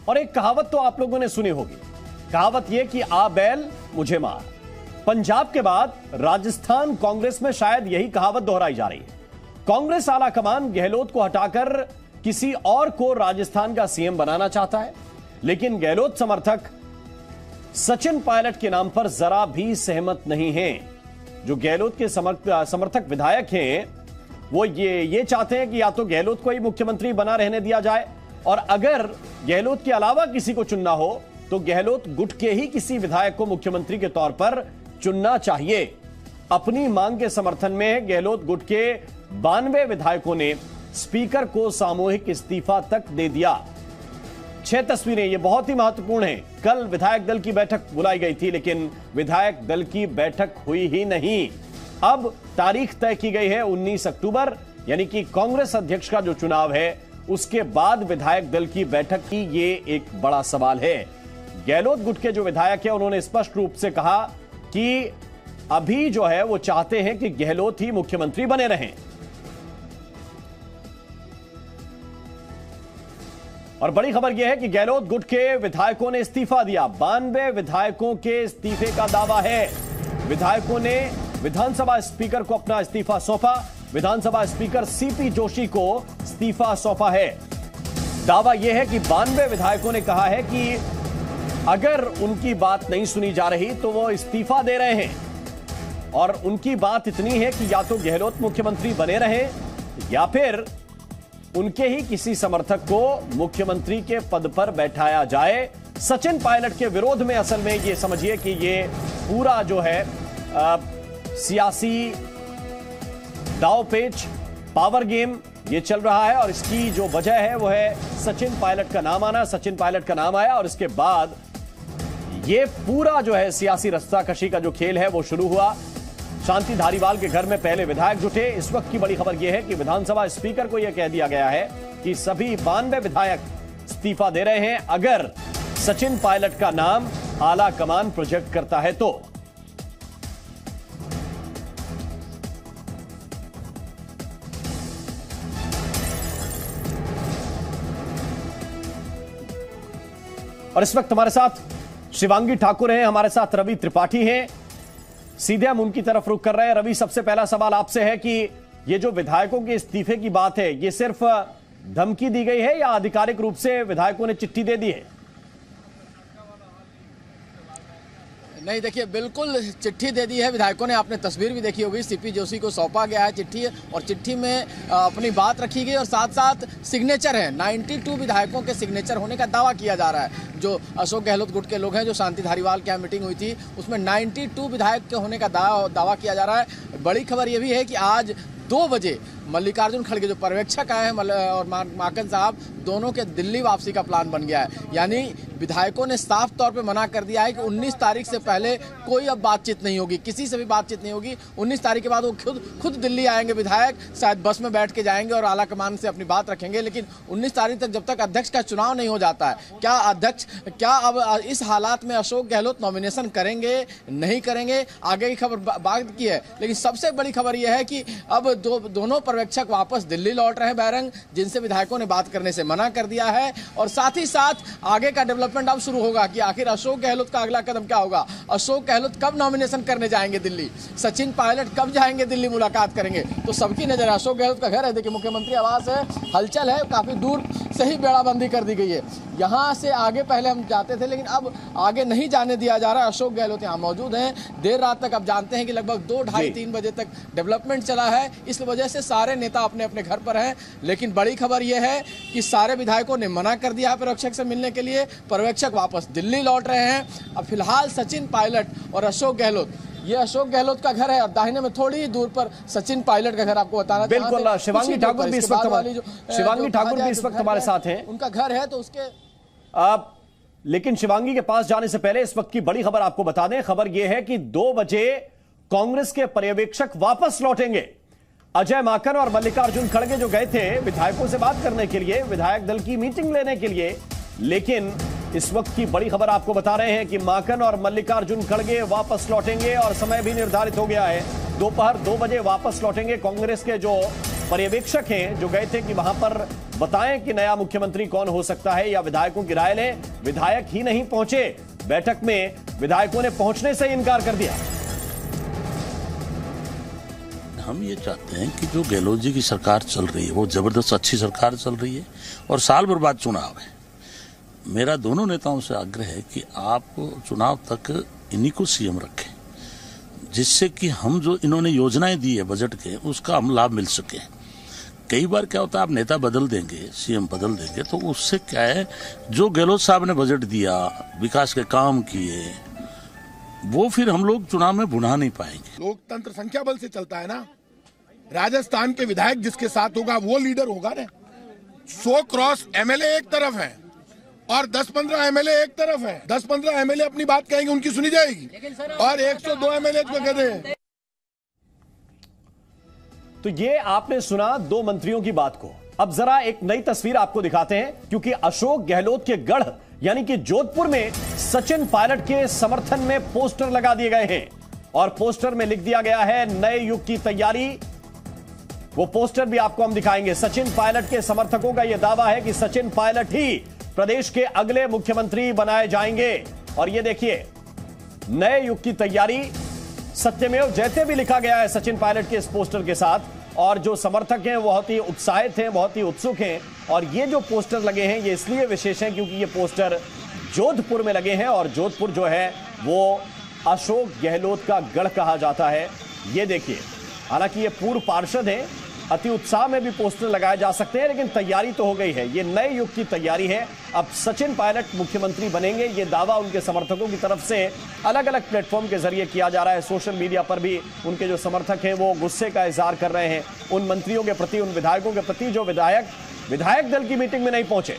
और एक कहावत तो आप लोगों ने सुनी होगी, कहावत यह कि आ बैल मुझे मार। पंजाब के बाद राजस्थान कांग्रेस में शायद यही कहावत दोहराई जा रही है। कांग्रेस आला कमान गहलोत को हटाकर किसी और को राजस्थान का सीएम बनाना चाहता है, लेकिन गहलोत समर्थक सचिन पायलट के नाम पर जरा भी सहमत नहीं हैं। जो गहलोत के समर्थक विधायक हैं वो ये चाहते हैं कि या तो गहलोत को ही मुख्यमंत्री बना रहने दिया जाए, और अगर गहलोत के अलावा किसी को चुनना हो तो गहलोत गुट के ही किसी विधायक को मुख्यमंत्री के तौर पर चुनना चाहिए। अपनी मांग के समर्थन में गहलोत गुट के 92 विधायकों ने स्पीकर को सामूहिक इस्तीफा तक दे दिया। 6 तस्वीरें, ये बहुत ही महत्वपूर्ण हैं। कल विधायक दल की बैठक बुलाई गई थी, लेकिन विधायक दल की बैठक हुई ही नहीं। अब तारीख तय की गई है 19 अक्टूबर, यानी कि कांग्रेस अध्यक्ष का जो चुनाव है उसके बाद विधायक दल की बैठक की। ये एक बड़ा सवाल है। गहलोत गुट के जो विधायक है उन्होंने स्पष्ट रूप से कहा कि अभी जो है वो चाहते हैं कि गहलोत ही मुख्यमंत्री बने रहें। और बड़ी खबर यह है कि गहलोत गुट के विधायकों ने इस्तीफा दिया। 92 विधायकों के इस्तीफे का दावा है। विधायकों ने विधानसभा स्पीकर को अपना इस्तीफा सौंपा। विधानसभा स्पीकर सीपी जोशी को इस्तीफा सौंपा है। दावा यह है कि 92 विधायकों ने कहा है कि अगर उनकी बात नहीं सुनी जा रही तो वो इस्तीफा दे रहे हैं, और उनकी बात इतनी है कि या तो गहलोत मुख्यमंत्री बने रहे या फिर उनके ही किसी समर्थक को मुख्यमंत्री के पद पर बैठाया जाए। सचिन पायलट के विरोध में असल में ये समझिए कि ये पूरा जो है सियासी दाव पेच, पावर गेम ये चल रहा है, और इसकी जो वजह है वो है सचिन पायलट का नाम आना। सचिन पायलट का नाम आया और इसके बाद ये पूरा जो है सियासी रस्साकशी का जो खेल है वो शुरू हुआ। शांति धारीवाल के घर में पहले विधायक जुटे। इस वक्त की बड़ी खबर यह है कि विधानसभा स्पीकर को यह कह दिया गया है कि सभी 92 विधायक इस्तीफा दे रहे हैं अगर सचिन पायलट का नाम आला कमान प्रोजेक्ट करता है तो। और इस वक्त हमारे साथ शिवांगी ठाकुर हैं, हमारे साथ रवि त्रिपाठी हैं। सीधे हम उनकी तरफ रुख कर रहे हैं। रवि, सबसे पहला सवाल आपसे है कि ये जो विधायकों के इस्तीफे की बात है, ये सिर्फ धमकी दी गई है या आधिकारिक रूप से विधायकों ने चिट्ठी दे दी है? नहीं, देखिए, बिल्कुल चिट्ठी दे दी है विधायकों ने। आपने तस्वीर भी देखी होगी, सीपी जोशी को सौंपा गया है चिट्ठी, और चिट्ठी में अपनी बात रखी गई और साथ साथ सिग्नेचर है। 92 विधायकों के सिग्नेचर होने का दावा किया जा रहा है। जो अशोक गहलोत गुट के लोग हैं, जो शांति धारीवाल के यहाँ मीटिंग हुई थी उसमें 92 विधायक के होने का दावा किया जा रहा है। बड़ी खबर यह भी है कि आज 2 बजे मल्लिकार्जुन खड़गे जो पर्यवेक्षक आए हैं और माकन साहब, दोनों के दिल्ली वापसी का प्लान बन गया है। यानी विधायकों ने साफ तौर पे मना कर दिया है कि 19 तारीख से पहले कोई अब बातचीत नहीं होगी, किसी से भी बातचीत नहीं होगी। 19 तारीख के बाद वो खुद दिल्ली आएंगे विधायक, शायद बस में बैठ के जाएंगे और आला कमान से अपनी बात रखेंगे। लेकिन 19 तारीख तक जब तक अध्यक्ष का चुनाव नहीं हो जाता है, क्या अब इस हालात में अशोक गहलोत नॉमिनेशन करेंगे नहीं करेंगे, आगे की खबर बाद की है। लेकिन सबसे बड़ी खबर यह है कि अब दोनों पर्यवेक्षक वापस दिल्ली लौट रहे हैं बैरंग, जिनसे विधायकों ने बात करने से मना कर दिया है। और साथ ही साथ आगे का डेवलपमेंट अब शुरू होगा कि आखिर अशोक गहलोत का अगला कदम क्या होगा। अशोक गहलोत कब नॉमिनेशन करने जाएंगे दिल्ली, सचिन पायलट कब जाएंगे दिल्ली, मुलाकात करेंगे। तो सबकी नजर अशोक गहलोत का घर है, देखिए मुख्यमंत्री आवास है, हलचल है, काफी दूर से ही बेड़ाबंदी कर दी गई है। यहाँ से आगे पहले हम जाते थे, लेकिन अब आगे नहीं जाने दिया जा रहा है। अशोक गहलोत यहाँ मौजूद हैं देर रात तक। अब जानते हैं कि लगभग 2, ढाई, 3 बजे तक डेवलपमेंट चला है, इस वजह से सारे नेता अपने अपने घर पर हैं। लेकिन बड़ी खबर यह है कि सारे विधायकों ने मना कर दिया है पर्यवेक्षक से मिलने के लिए। पर्यवेक्षक वापस दिल्ली लौट रहे हैं। अब फिलहाल सचिन पायलट और अशोक गहलोत, ये अशोक गहलोत का घर है और दाहिने में थोड़ी ही दूर पर सचिन पायलट का घर आपको बताना। बिल्कुल, शिवांगी ठाकुर भी इस वक्त हमारे साथ हैं, उनका घर है। तो उसके लेकिन शिवांगी के पास जाने से पहले इस वक्त की बड़ी खबर आपको बता दें। खबर यह है कि 2 बजे कांग्रेस के पर्यवेक्षक वापस लौटेंगे। अजय माकन और मल्लिकार्जुन खड़गे जो गए थे विधायकों से बात करने के लिए, विधायक दल की मीटिंग लेने के लिए, लेकिन इस वक्त की बड़ी खबर आपको बता रहे हैं कि माकन और मल्लिकार्जुन खड़गे वापस लौटेंगे और समय भी निर्धारित हो गया है। दोपहर 2 बजे वापस लौटेंगे। कांग्रेस के जो पर्यवेक्षक हैं जो गए थे कि वहां पर बताएं कि नया मुख्यमंत्री कौन हो सकता है या विधायकों की राय लें। विधायक ही नहीं पहुंचे बैठक में, विधायकों ने पहुंचने से इनकार कर दिया। हम ये चाहते हैं कि जो गहलोत जी की सरकार चल रही है वो जबरदस्त अच्छी सरकार चल रही है और साल भर बाद चुनाव है। मेरा दोनों नेताओं से आग्रह है कि आप चुनाव तक इन्हीं को सीएम रखें, जिससे कि हम जो इन्होंने योजनाएं दी है बजट के उसका हम लाभ मिल सके। कई बार क्या होता है, आप नेता बदल देंगे, सीएम बदल देंगे, तो उससे क्या है, जो गहलोत साहब ने बजट दिया, विकास के काम किए, वो फिर हम लोग चुनाव में भुना नहीं पाएंगे। लोकतंत्र संख्या बल से चलता है ना। राजस्थान के विधायक जिसके साथ होगा वो लीडर होगा ना। 100 क्रॉस एमएलए एक तरफ है और 10-15 एमएलए एक तरफ है। 10-15 एमएलए अपनी बात कहेंगे, उनकी सुनी जाएगी, और 102 एमएलए को कहते। तो ये आपने सुना दो मंत्रियों की बात को। अब जरा एक नई तस्वीर आपको दिखाते हैं, क्योंकि अशोक गहलोत के गढ़ यानी कि जोधपुर में सचिन पायलट के समर्थन में पोस्टर लगा दिए गए हैं और पोस्टर में लिख दिया गया है नए युग की तैयारी। वो पोस्टर भी आपको हम दिखाएंगे। सचिन पायलट के समर्थकों का यह दावा है कि सचिन पायलट ही प्रदेश के अगले मुख्यमंत्री बनाए जाएंगे। और ये देखिए, नए युग की तैयारी, सत्यमेव जयते भी लिखा गया है सचिन पायलट के इस पोस्टर के साथ। और जो समर्थक हैं बहुत ही उत्साहित हैं, बहुत ही उत्सुक हैं। और ये जो पोस्टर लगे हैं ये इसलिए विशेष हैं क्योंकि ये पोस्टर जोधपुर में लगे हैं और जोधपुर जो है वो अशोक गहलोत का गढ़ कहा जाता है। ये देखिए, हालांकि ये पूर्व पार्षद हैं, अति उत्साह में भी पोस्टर लगाए जा सकते हैं, लेकिन तैयारी तो हो गई है। ये नए युग की तैयारी है। अब सचिन पायलट मुख्यमंत्री बनेंगे, ये दावा उनके समर्थकों की तरफ से अलग अलग प्लेटफॉर्म के जरिए किया जा रहा है। सोशल मीडिया पर भी उनके जो समर्थक हैं वो गुस्से का इजहार कर रहे हैं उन मंत्रियों के प्रति, उन विधायकों के प्रति जो विधायक दल की मीटिंग में नहीं पहुंचे।